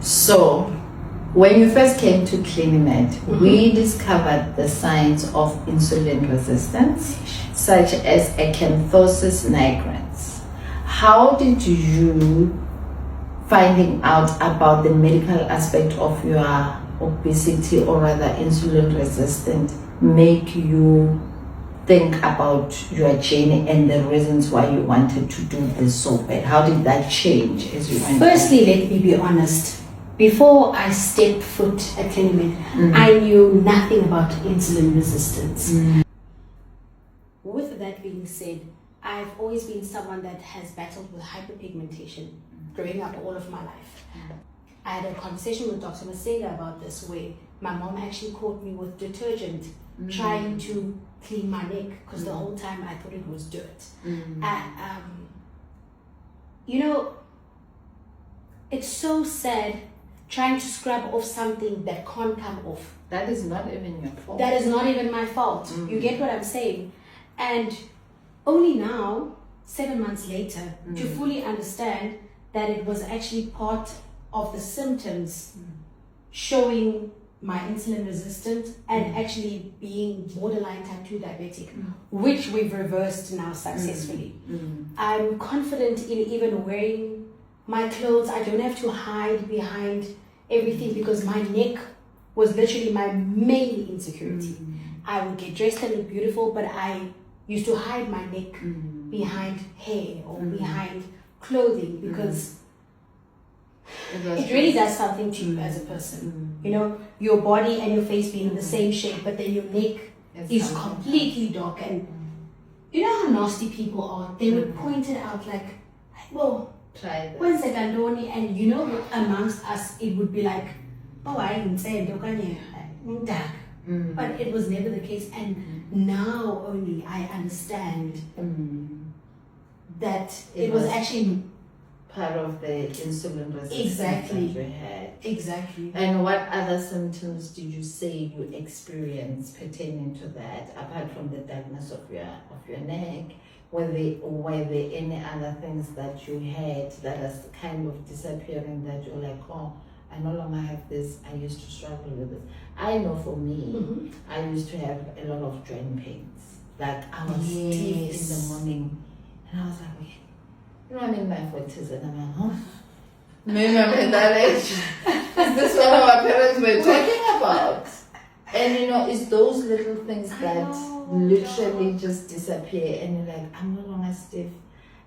So, when you first came to Clinimed, we discovered the signs of insulin resistance, such as acanthosis nigrans. How did you finding out about the medical aspect of your obesity, or rather insulin resistant, make you think about your journey and the reasons why you wanted to do this so bad? How did that change as you went? Firstly, let me be honest. Before I stepped foot at Clinimed, I knew nothing about insulin resistance. With that being said, I've always been someone that has battled with hyperpigmentation growing up all of my life. I had a conversation with Dr. Masega about this, where my mom actually caught me with detergent trying to clean my neck, because the whole time I thought it was dirt. You know, it's so sad trying to scrub off something that can't come off. That is not even your fault. That is not even my fault. You get what I'm saying? And only now, 7 months later, to fully understand that it was actually part of the symptoms showing my insulin resistance and actually being borderline type 2 diabetic, which we've reversed now successfully. I'm confident in even wearing my clothes. I don't have to hide behind everything, because my neck was literally my main insecurity. I would get dressed and look beautiful, but I used to hide my neck behind hair or behind clothing, because it really does something to you as a person. You know, your body and your face being in the same shape, but then your neck is completely dark. And you know how nasty people are? They would point it out like, well, when's the Gandoni? And you know, amongst us, it would be like, oh, I didn't say it, dark. But it was never the case. And now only I understand that it was actually part of the insulin resistance exactly that you had. Exactly. And what other symptoms did you say you experienced pertaining to that, apart from the darkness of your neck? Were there any other things that you had that is kind of disappearing, that you're like, oh, I no longer have this, I used to struggle with this? I know for me, I used to have a lot of joint pains. Like I was stiff in the morning, and I was like, okay, you know, I'm in my 40s and I'm like, oh, maybe I'm in that age. Is this what our parents were talking about? And you know, it's those little things that literally just disappear, and you're like, I'm no longer stiff.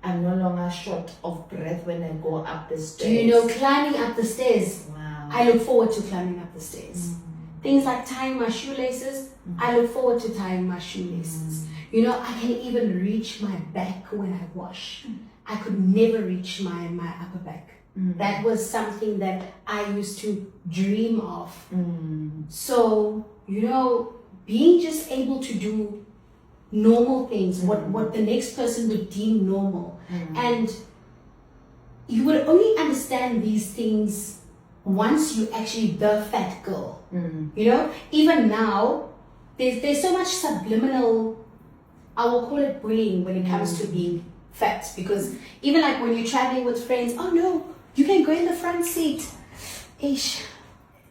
I'm no longer short of breath when I go up the stairs. Do you know, climbing up the stairs? Wow. I look forward to climbing up the stairs. Things like tying my shoelaces, I look forward to tying my shoelaces. You know, I can even reach my back when I wash. I could never reach my upper back. That was something that I used to dream of. So, you know, being just able to do normal things, what the next person would deem normal. And you would only understand these things once you actually the fat girl. You know, even now, there's so much subliminal, I will call it bullying, when it comes to being fat. Because even like when you're traveling with friends, oh no, you can go in the front seat. Ish.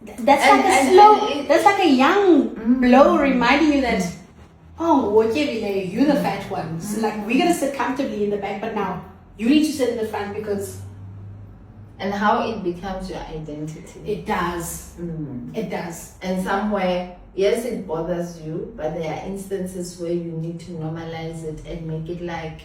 That's like a young blow reminding you that, oh, you're the fat ones. Like, we're gonna sit comfortably in the back, but now you need to sit in the front, because. And how it becomes your identity. It does. It does. And somewhere, yes, it bothers you, but there are instances where you need to normalize it and make it like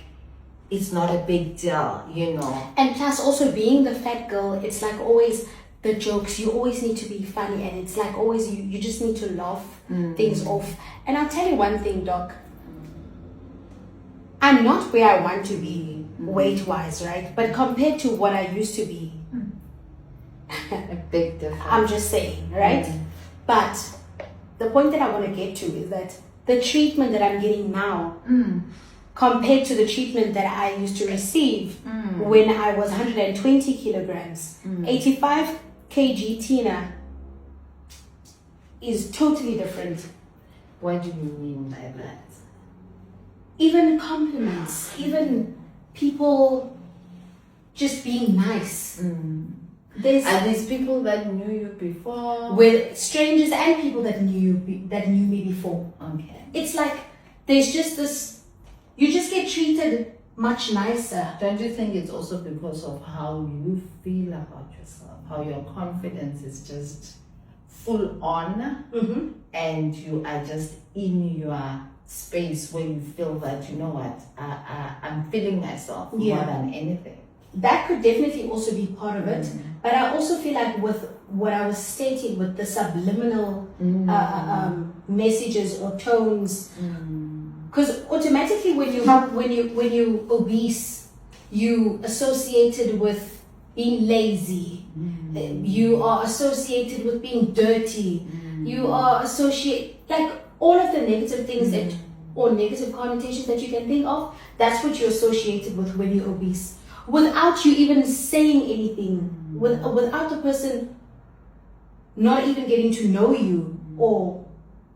it's not a big deal, you know. And plus, also being the fat girl, it's like always the jokes. You always need to be funny, and it's like always you just need to laugh things off. And I'll tell you one thing, Doc. I'm not where I want to be weight-wise, right? But compared to what I used to be, a big difference. I'm just saying, right? But the point that I want to get to is that the treatment that I'm getting now, compared to the treatment that I used to receive when I was 120 kilograms, 85 kg Tina is totally different. What do you mean by that? Even compliments, even people just being nice. Are these people that knew you before? With strangers and people that knew me before. Okay. It's like there's just this. You just get treated much nicer. Don't you think it's also because of how you feel about yourself? How your confidence is just full on, Mm-hmm. and you are just in your space where you feel that, you know what, I'm feeling myself more than anything. That could definitely also be part of it. But I also feel like with what I was stating with the subliminal messages or tones, because automatically when you obese, you associated with being lazy. You are associated with being dirty. You are like all of the negative things that, or negative connotations that you can think of. That's what you're associated with when you're obese, without you even saying anything, without the person not even getting to know you or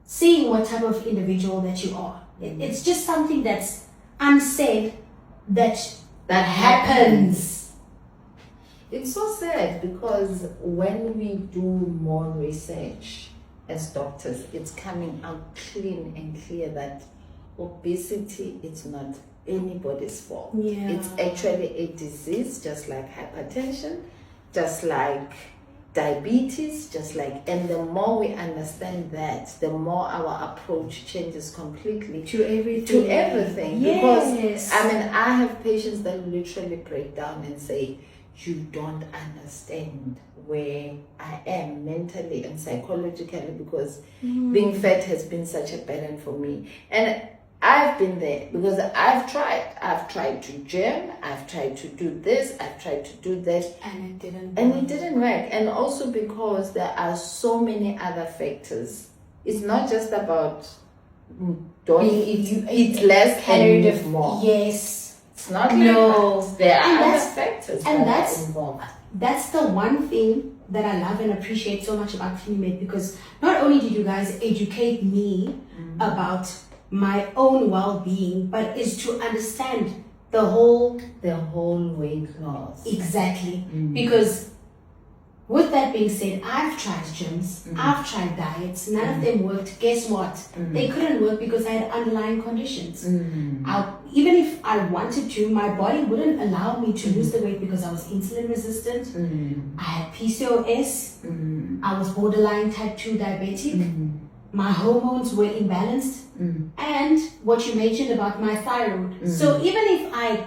seeing what type of individual that you are. It's just something that's unsaid that happens. It's so sad because when we do more research as doctors, it's coming out clean and clear that obesity is not anybody's fault. Yeah. It's actually a disease, just like hypertension, just like diabetes, and the more we understand that, the more our approach changes completely To everything. Yes. Because I have patients that literally break down and say, you don't understand where I am mentally and psychologically, because being fat has been such a burden for me. And I've been there because I've tried to gym, I've tried to do this, I've tried to do that, and it didn't work. And also because there are so many other factors. It's not just about eat less and move more. Yes. It's not like there are other factors and that are involved. That's the one thing that I love and appreciate so much about FeMed, because not only did you guys educate me about my own well-being, but is to understand the whole weight loss. Exactly. Because with that being said, I've tried gyms, I've tried diets, none of them worked. Guess what? They couldn't work because I had underlying conditions. Even if I wanted to, my body wouldn't allow me to lose the weight because I was insulin resistant. I had PCOS. I was borderline type 2 diabetic. My hormones were imbalanced. And what you mentioned about my thyroid. So even if I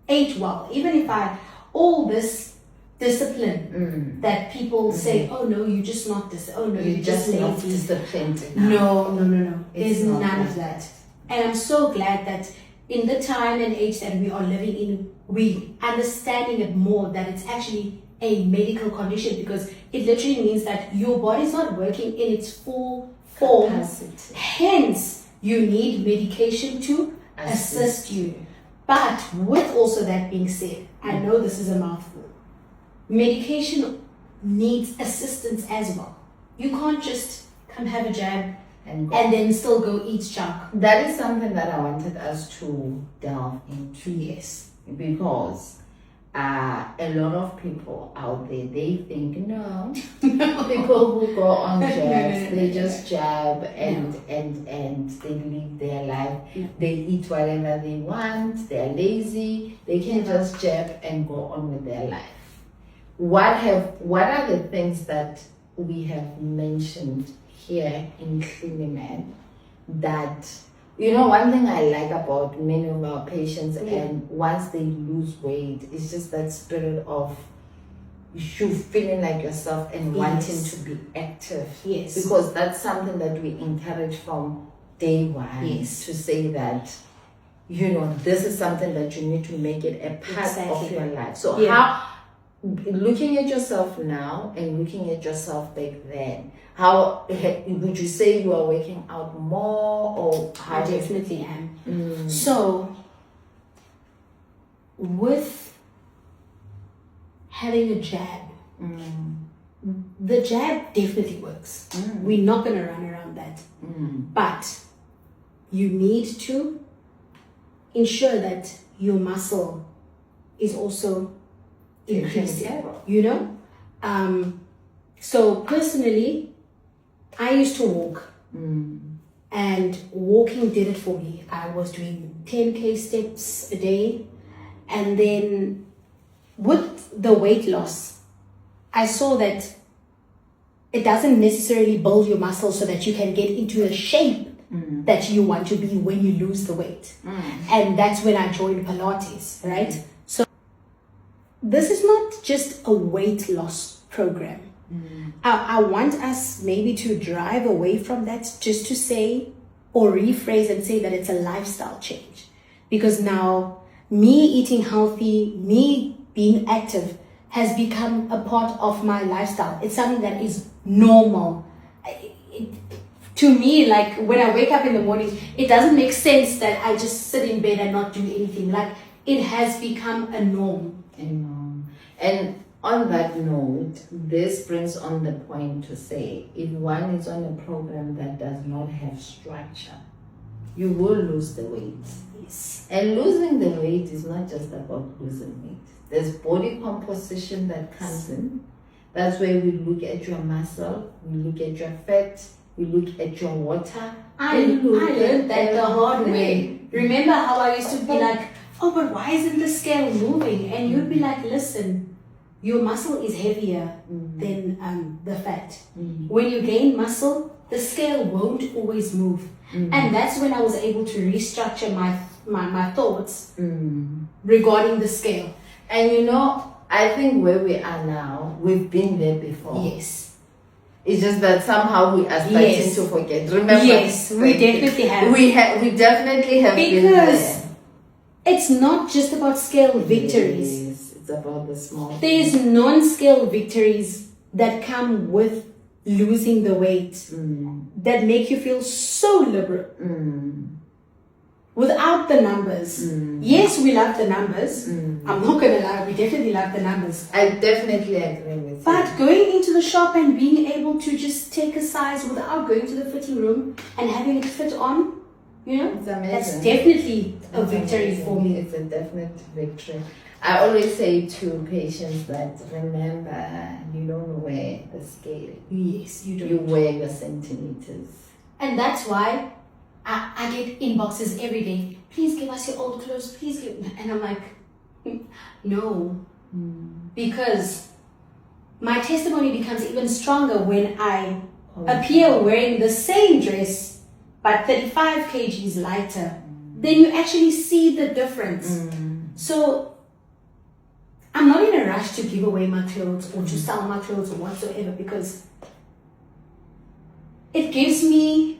ate well, even if I, all this discipline that people say, oh no, you're just not this, oh no, you're just lazy. Not disciplined. No. There's none of that. And I'm so glad that in the time and age that we are living in, we understanding it more, that it's actually a medical condition, because it literally means that your body's not working in its full form. Capacity. Hence, you need medication to assist you. But with also that being said, I know this is a mouthful. Medication needs assistance as well. You can't just come have a jab and then still go eat junk. That is something that I wanted us to delve into. Yes. Because a lot of people out there, they think, no. People who go on jabs, they just jab and they live their life. They eat whatever they want, they're lazy, they can just jab and go on with their life. What are the things that we have mentioned here in FeMed that, one thing I like about many of our patients, and once they lose weight, it's just that spirit of you feeling like yourself and wanting to be active. Yes. Because that's something that we encourage from day one. Yes. To say that, this is something that you need to make it a part of your life. So how, looking at yourself now and looking at yourself back then, how would you say you are working out more, or how? I definitely am. So with having a jab, the jab definitely works. We're not going to run around that. But you need to ensure that your muscle is also increasing. So personally, I used to walk, and walking did it for me. I was doing 10K steps a day, and then with the weight loss, I saw that it doesn't necessarily build your muscle so that you can get into a shape that you want to be when you lose the weight. And that's when I joined Pilates, right? So this is not just a weight loss program. I want us maybe to drive away from that, just to say, or rephrase and say that it's a lifestyle change. Because now me eating healthy, me being active has become a part of my lifestyle. It's something that is normal. To me, like when I wake up in the morning, it doesn't make sense that I just sit in bed and not do anything. Like it has become a norm. And on that note, this brings on the point to say, if one is on a program that does not have structure, you will lose the weight. Yes. And losing the weight is not just about losing weight. There's body composition that comes in. That's where we look at your muscle, we look at your fat, we look at your water. I learned that the hard way. Remember how I used to be like, oh, but why isn't the scale moving? And you'd be like, listen, your muscle is heavier than the fat. When you gain muscle, the scale won't always move. And that's when I was able to restructure my thoughts regarding the scale. And you know, I think where we are now, we've been there before. Yes. It's just that somehow we are starting to forget. Remember? Yes, we definitely have. We definitely have been there. It's not just about scale victories. Yes, it's about the small. There's non-scale victories that come with losing the weight that make you feel so liberal. Without the numbers. Yes, we love the numbers. I'm not going to lie, we definitely love the numbers. I definitely agree with you. But going into the shop and being able to just take a size without going to the fitting room and having it fit on, you know, it's amazing. That's definitely a victory amazing. for me. It's a definite victory. I always say to patients that, remember, you don't wear the scale. Yes, you do. You wear your centimeters. And that's why I get inboxes every day. Please give us your old clothes. Please give. And I'm like, no. Because my testimony becomes even stronger when I appear wearing the same dress but 35 kgs lighter. Then you actually see the difference. So I'm not in a rush to give away my clothes or to sell my clothes or whatsoever, because it gives me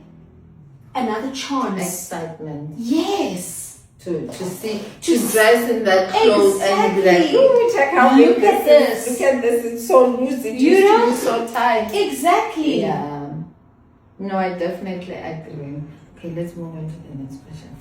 another chance. Excitement. Yes. To dress in that clothes and be like, Exactly. oh, check how Look big at this this. is. Look at this. It's so loose. It You used know? to be so tight. Exactly. Yeah. No, I definitely agree. Okay, let's move on to the next question.